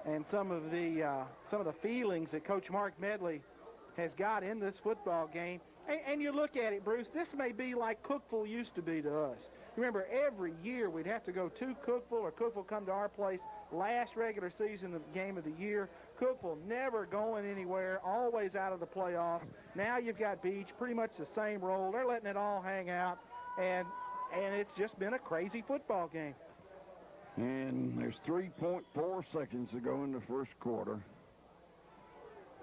and some of the feelings that Coach Mark Medley has got in this football game. And you look at it, Bruce, this may be like Cookeville used to be to us. Remember, every year we'd have to go to Cookeville, or Cookeville come to our place last regular season game of the year. Cookeville never going anywhere, always out of the playoffs. Now you've got Beech, pretty much the same role. They're letting it all hang out, and it's just been a crazy football game. And there's 3.4 seconds to go in the first quarter.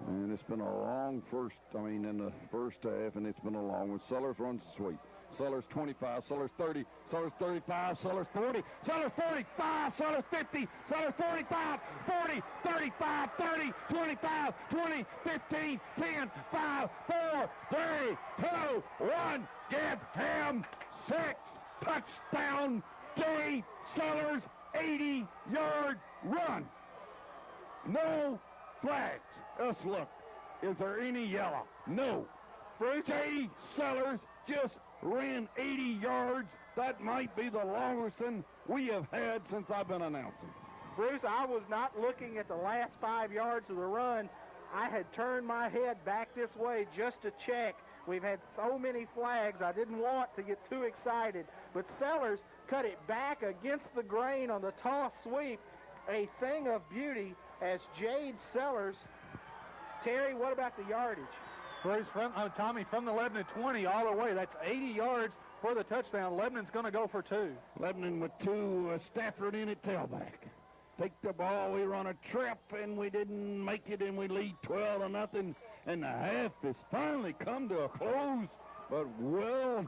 And it's been a long in the first half, and it's been a long one. Sellers runs the sweep. Sellers 25, Sellers 30, Sellers 35, Sellers 40, Sellers 45, Sellers 50, Sellers 45, 40, 35, 30, 25, 20, 15, 10, 5, 4, 3, 2, 1. Give him 6. Touchdown, Jay Sellers, 80-yard run. No flags. Let's look. Is there any yellow? No. Bruce, Jay Sellers just ran 80 yards. That might be the longest one we have had since I've been announcing. Bruce, I was not looking at the last 5 yards of the run. I had turned my head back this way just to check. We've had so many flags, I didn't want to get too excited. But Sellers cut it back against the grain on the toss sweep. A thing of beauty as Jade Sellers. Terry, what about the yardage? Bruce, Tommy, from the Lebanon 20 all the way, that's 80 yards for the touchdown. Lebanon's going to go for 2. Lebanon with 2, Stafford in at tailback. Take the ball, we run a trap, and we didn't make it, and we lead 12-0. And the half has finally come to a close, but, well,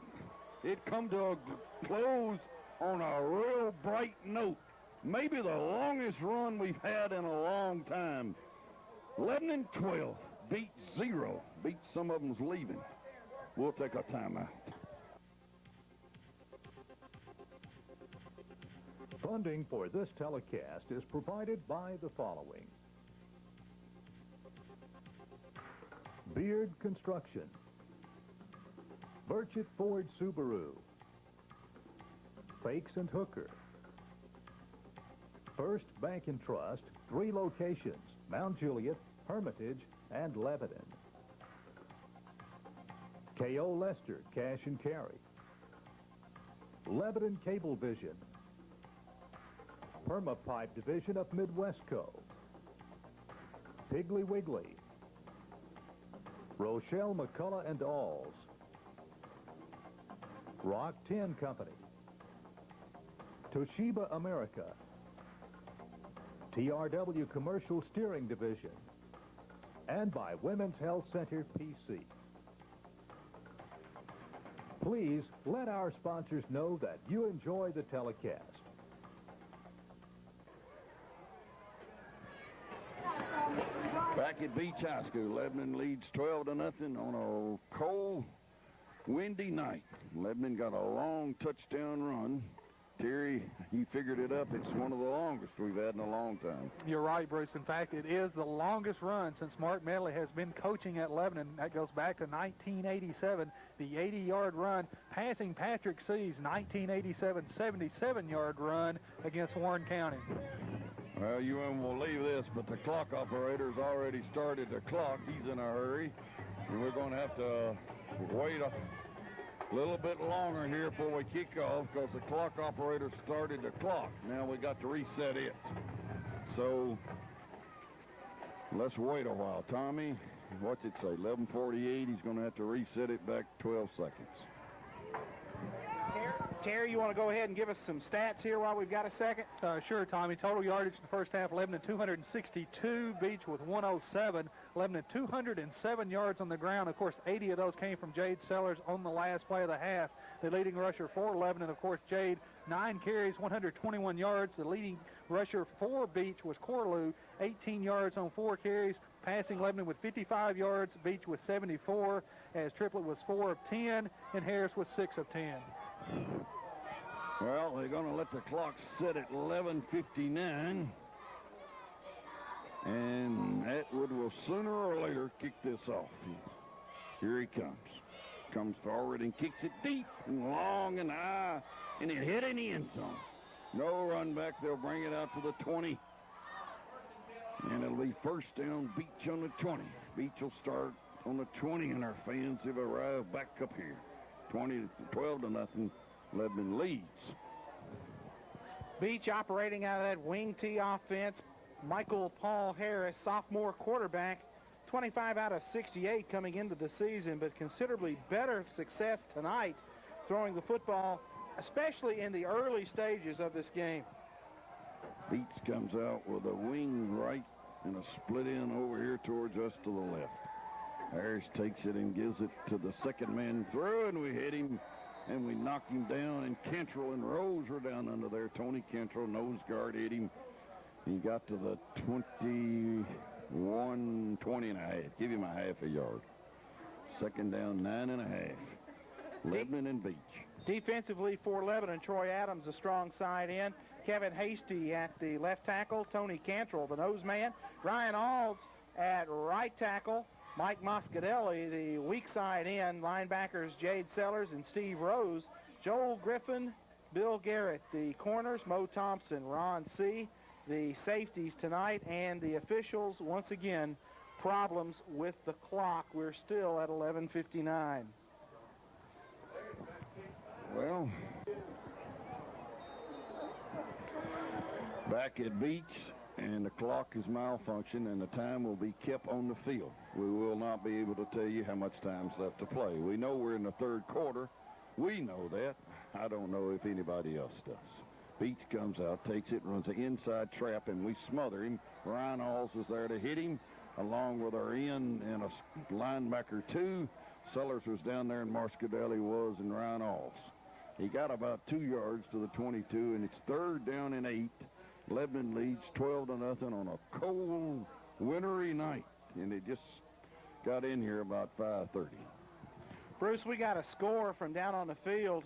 it come to a close on a real bright note. Maybe the longest run we've had in a long time. Lebanon 12, Beech 0. Beech, some of them's leaving. We'll take a timeout. Funding for this telecast is provided by the following. Beard Construction, Burchett Ford Subaru, Fakes and Hooker, First Bank and Trust, 3 locations, Mount Juliet, Hermitage, and Lebanon. K.O. Lester Cash and Carry, Lebanon Cablevision, Permapipe Division of Midwestco, Piggly Wiggly, Rochelle McCullough and Alls, Rock Tin Company, Toshiba America, TRW Commercial Steering Division, and by Women's Health Center PC. Please let our sponsors know that you enjoy the telecast. Back at Beech High School, Lebanon leads 12-0 on a cold, windy night. Lebanon got a long touchdown run. Terry, he figured it up. It's one of the longest we've had in a long time. You're right, Bruce. In fact, it is the longest run since Mark Medley has been coaching at Lebanon. That goes back to 1987, the 80-yard run, passing Patrick C's 1987 77-yard run against Warren County. Well, you won't believe this, but the clock operator's already started the clock. He's in a hurry, and we're going to have to wait a little bit longer here before we kick off because the clock operator started the clock. Now we got to reset it. So let's wait a while. Tommy, what's it say? 11:48. He's going to have to reset it back 12 seconds. Terry, you want to go ahead and give us some stats here while we've got a second? Sure, Tommy. Total yardage in the first half, Lebanon 262, Beech with 107. Lebanon 207 yards on the ground. Of course, 80 of those came from Jade Sellers on the last play of the half. The leading rusher for Lebanon, of course, Jade, 9 carries, 121 yards. The leading rusher for Beech was Corlew, 18 yards on 4 carries. Passing Lebanon with 55 yards, Beech with 74, as Triplett was 4 of 10, and Harris was 6 of 10. Well, they're going to let the clock set at 11:59. And Atwood will sooner or later kick this off. Here he comes. Comes forward and kicks it deep and long and high, and it hit in the end zone. No run back. They'll bring it out to the 20. And it'll be first down, Beech on the 20. Beech will start on the 20, and our fans have arrived back up here. 12-0, Lebanon leads. Beech operating out of that wing T offense. Michael Paul Harris, sophomore quarterback, 25 out of 68 coming into the season, but considerably better success tonight throwing the football, especially in the early stages of this game. Beech comes out with a wing right and a split in over here towards us to the left. Harris takes it and gives it to the second man through, and we hit him, and we knock him down, and Cantrell and Rose were down under there. Tony Cantrell, nose guard, hit him. He got to the 21, 20 and a half. Give him a half a yard. Second down, 9 and a half. Lebanon and Beech. Defensively for Lebanon, Troy Adams, a strong side in. Kevin Hasty at the left tackle. Tony Cantrell, the nose man. Ryan Alds at right tackle. Mike Moscadelli, the weak side in. Linebackers Jade Sellers and Steve Rose. Joel Griffin, Bill Garrett, the corners. Mo Thompson, Ron C. The safeties tonight, and the officials, once again, problems with the clock. We're still at 11:59. Well, back at Beech, and the clock is malfunctioned, and the time will be kept on the field. We will not be able to tell you how much time's left to play. We know we're in the third quarter. We know that. I don't know if anybody else does. Beech comes out, takes it, runs an inside trap, and we smother him. Ryan Alls is there to hit him, along with our end and a linebacker, too. Sellers was down there, and Moscadelli was, and Ryan Alls. He got about 2 yards to the 22, and it's third down and 8. Lebanon leads 12-0 on a cold, wintry night, and it just got in here about 5:30. Bruce, we got a score from down on the field.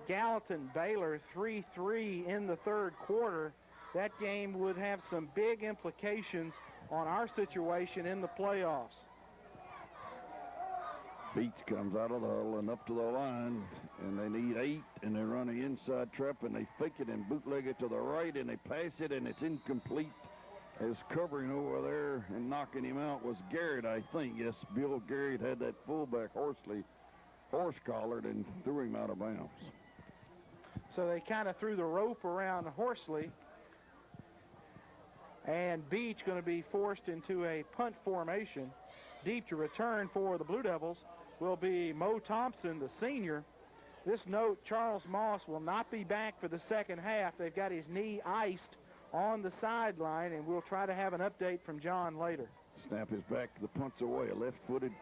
Gallatin Baylor 3-3 in the third quarter. That game would have some big implications on our situation in the playoffs. Beech comes out of the huddle and up to the line, and they need 8, and they run an inside trap, and they fake it and bootleg it to the right, and they pass it, and it's incomplete. As covering over there and knocking him out was Garrett, I think. Yes, Bill Garrett had that fullback horse-collared and threw him out of bounds. So they kind of threw the rope around Horsley. And Beech going to be forced into a punt formation. Deep to return for the Blue Devils will be Mo Thompson, the senior. This note, Charles Moss will not be back for the second half. They've got his knee iced on the sideline, and we'll try to have an update from John later. Snap is back. The punt's away. A left-footed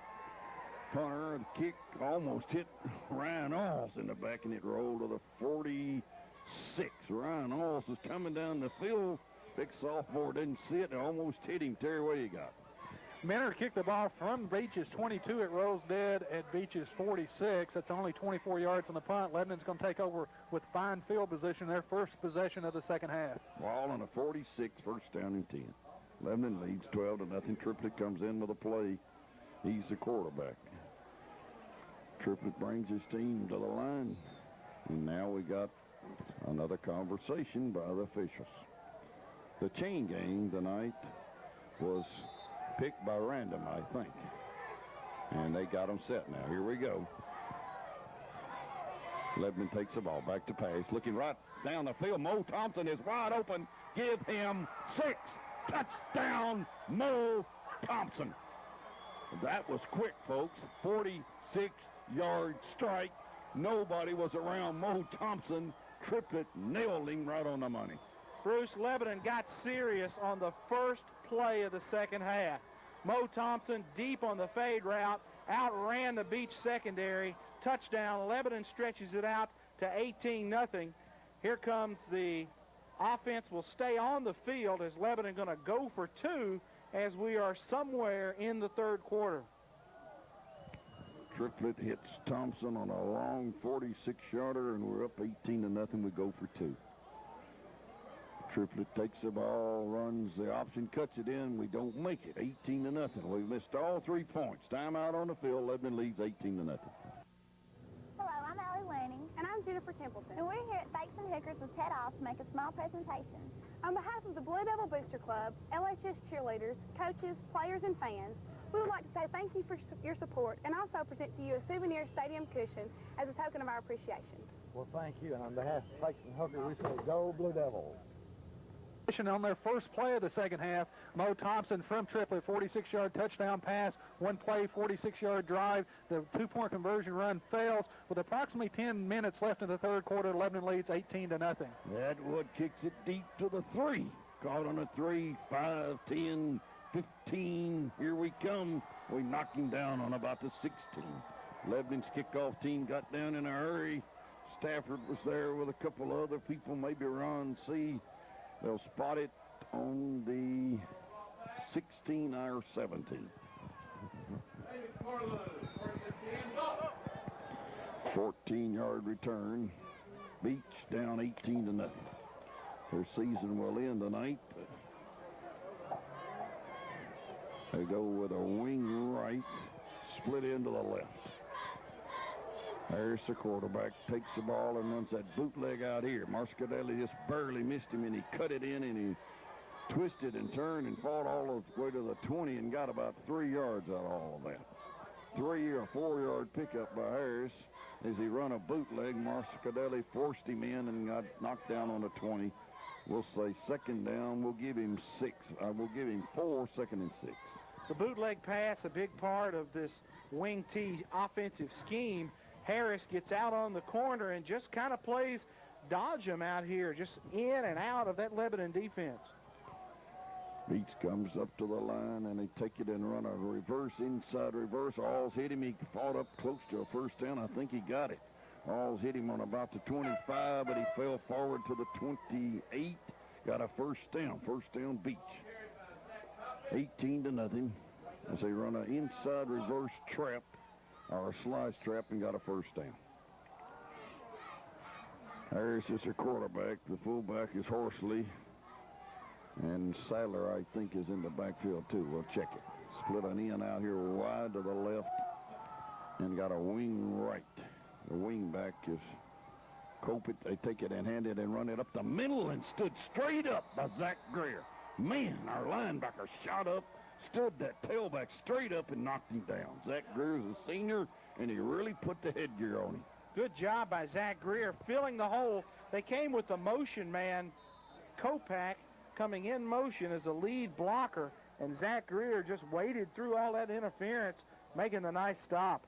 punter. The kick almost hit Ryan Alls in the back, and it rolled to the 46. Ryan Alls is coming down the field. Big sophomore didn't see it. It almost hit him. Terry, what do you got? Minner kicked the ball from Beech's 22. It rolls dead at Beech's 46. That's only 24 yards on the punt. Lebanon's going to take over with fine field position, their first possession of the second half. Ball on a 46, first down and 10. Lebanon leads 12-0. Triplett comes in with a play. He's the quarterback. Triplett brings his team to the line. And now we got another conversation by the officials. The chain game tonight was picked by random, I think. And they got them set now. Here we go. Lebanon takes the ball back to pass. Looking right down the field. Mo Thompson is wide open. Give him 6. Touchdown, Mo Thompson. That was quick, folks. 46-yard strike. Nobody was around Mo Thompson. Triplett nailed him right on the money. Bruce, Lebanon got serious on the first play of the second half. Mo Thompson deep on the fade route, outran the Beech secondary. Touchdown. Lebanon stretches it out to 18-0. Here comes the offense. Will stay on the field as Lebanon going to go for 2 as we are somewhere in the third quarter. Triplett hits Thompson on a long 46-yarder, and we're up 18-0. We go for 2. Triplett takes the ball, runs the option, cuts it in. We don't make it. 18-0. We've missed all 3 points. Timeout on the field. Lebanon leads 18-0. Hello, I'm Allie Lanning. And I'm Jennifer Templeton. And we're here at Fakes and Hookers with Ted Off to make a small presentation. On behalf of the Blue Devil Booster Club, LHS cheerleaders, coaches, players, and fans, we would like to say thank you for your support and also present to you a souvenir stadium cushion as a token of our appreciation. Well, thank you. And on behalf of Pikes and Hooker, we say go Blue Devils. On their first play of the second half, Mo Thompson from Triplett, 46-yard touchdown pass, one play, 46-yard drive. The two-point conversion run fails with approximately 10 minutes left in the third quarter. Lebanon leads 18-0. Atwood kicks it deep to the 3. Caught on a 3, 5, 10, 15. Here we come. We knocked him down on about the 16. Lebanon's kickoff team got down in a hurry. Stafford was there with a couple of other people, maybe Ron C. They'll spot it on the 16 or 17. 14-yard return. Beech down 18-0. Their season will end tonight. They go with a wing right, split into the left. There's the quarterback, takes the ball and runs that bootleg out here. Marscadelli just barely missed him, and he cut it in, and he twisted and turned and fought all the way to the 20 and got about 3 yards out of all of that. 3 or 4 yard pickup by Harris. As he run a bootleg, Marscadelli forced him in and got knocked down on the 20. We'll say second down. We'll give him 6. We'll give him 4, second and 6. The bootleg pass, a big part of this wing T offensive scheme. Harris gets out on the corner and just kind of plays dodge him out here, just in and out of that Lebanon defense. Beech comes up to the line, and they take it and run a reverse, inside reverse. Alls hit him. He fought up close to a first down. I think he got it. Alls hit him on about the 25, but he fell forward to the 28. Got a first down. First down, Beech. 18-0 as they run an inside reverse trap, or a slice trap, and got a first down. Harris is their quarterback. The fullback is Horsley. And Sadler, I think, is in the backfield, too. We'll check it. Split an in out here wide to the left and got a wing right. The wing back is Cope. They take it and hand it and run it up the middle and stood straight up by Zach Greer. Man, our linebacker shot up, stood that tailback straight up and knocked him down. Zach Greer's a senior, and he really put the headgear on him. Good job by Zach Greer filling the hole. They came with the motion man, Kopak, coming in motion as a lead blocker, and Zach Greer just waded through all that interference, making the nice stop.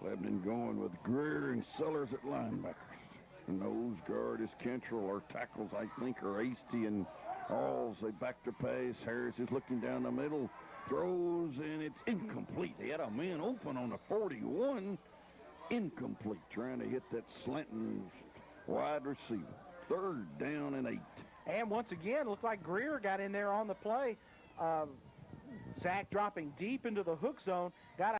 Lebanon going with Greer and Sellers at linebackers. The nose guard is Cantrell. Our tackles, I think, are Hasty and Alls. They back the pass. Harris is looking down the middle, throws, and it's incomplete. They had a man open on the 41. Incomplete, trying to hit that slanting wide receiver. Third down and 8. And once again, looked like Greer got in there on the play. Zach dropping deep into the hook zone, got